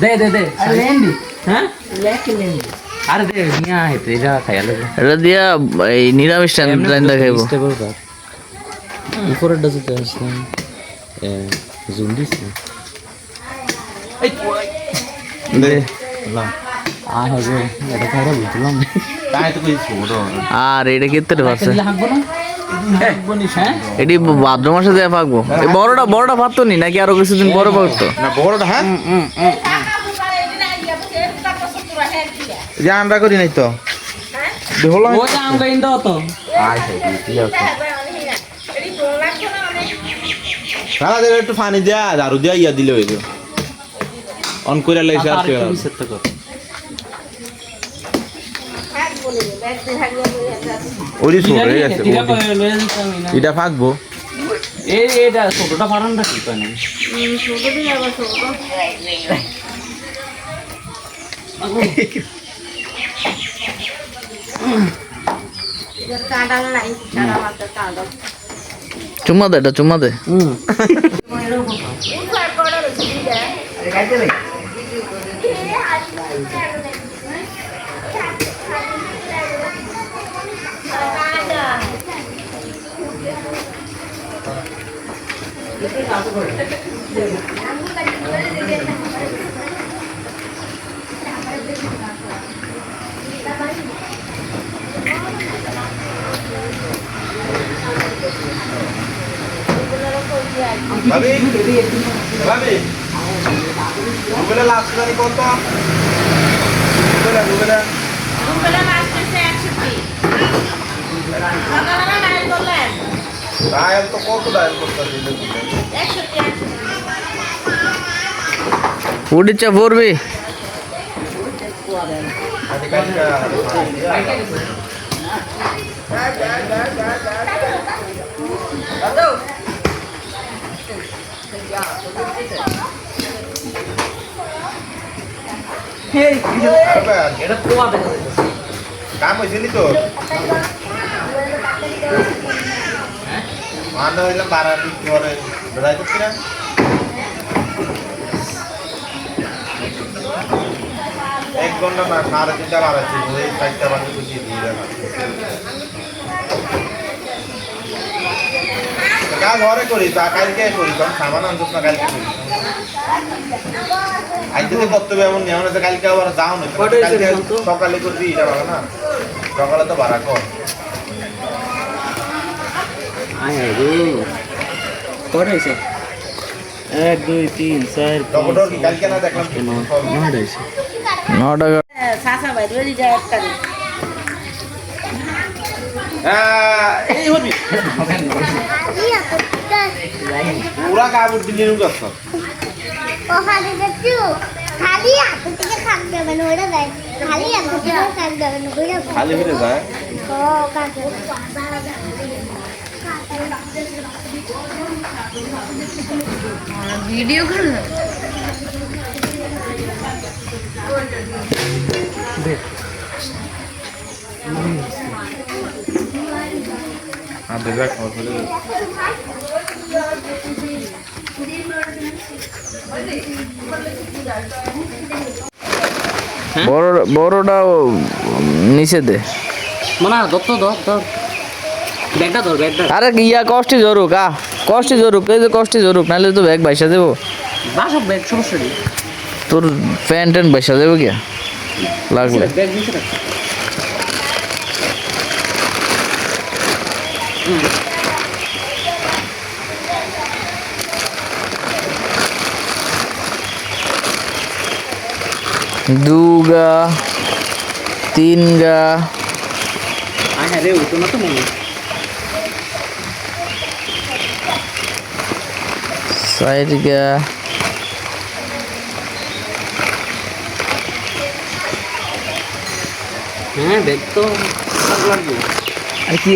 দে দে দে লেন্ডি হ্যাঁ লেন্ডি আরে দে নিয়া হেতে এটা খাইলে এটা দিয়া এই নিরামিষ রান্দা খাইবো স্টেবল কর উপরে ডাজতে আসছে জুম দিস এই দে লা আ হবে এটা খাইরা বুঝলাম তাই তো কই ছোট আর এটা কেতে পারছে হাঁকবো না হাঁকবো নি হ্যাঁ এটি ভাদ্র মাসে দেয়া পাকবো এই বড়টা পারতো নি নাকি আরো কিছুদিন পরে পাকতো না বড়টা হ্যাঁ যে আমরা করি নাই তো হলো ও যা আমরা ইন্দো তো সারা দেবে একটু পানি দেয়া ঝাড়ু দেয়া ইয়া দিলে হইলো অন করে লাইছে আর কি ওরি সরে গেছে এটা ফাকবো এই এটা ছোটটা ফাড়ানটা কি পানি চুম্মা দে এটা চুম্মা দে ভাবি ভাবি গুগলে লাস্ট জানি কত গুগলে ডায়াল তো কত ডায়াল করতে দিলে উড়িচ্ছা পড়বি এটা পোয়া দেখা যাচ্ছে কাম হয়েছে নি তো মানা হইলাম বাড়ার পরে বেড়াই করছি না এক ঘন্টা না 3.5 বাড়াচ্ছি এই 4টা বাজে খুশি দিয়ে দেওয়া কাজ ঘরে করি তা কালকে করি কারণ সামান আনছিস না কালকে করি আজকে তো কর্তব্য এমন নেওয়া আছে কালকে আবার যাও না কালকে সকালে করবি এটা ভালো না সকালে তো ভাড়া কর আয় গো কত হইছে 1 2 3 4 টমেটোর কি কালকে না দেখলাম 9 হইছে 9 টাকা সাসা ভাই রোজি যায় একটা এই হবি পুরা কাপড় দিলি নুক আছে ওখানে দেখছো খালি হাত থেকে খাক দেবে না ওটা দেয় খালি হাত থেকে খাক দেবে না ওটা খালি ফিরে যায় ও কাকে ভিডিও করো দেখ খাওয়া বড়টা নিচে দে মানে ধর তো ধর ব্যাগটা ধর ব্যাগটা আরে ইয়া কষ্টি জরুক কষ্টি জরুক এই যে কষ্টি জরুক নাহলে তো ব্যাগ বাইসা দেবো বাসা ব্যাগ সমস্যা নেই তোর প্যান্ট ট্যান্ট বাইসা দেবো কি লাগলে ব্যাগ নিচে রাখ দুগা তিনগা আয় রে উঠো না তো মনে চারগা হ্যাঁ ব্যাগ তো লাগবে আর কি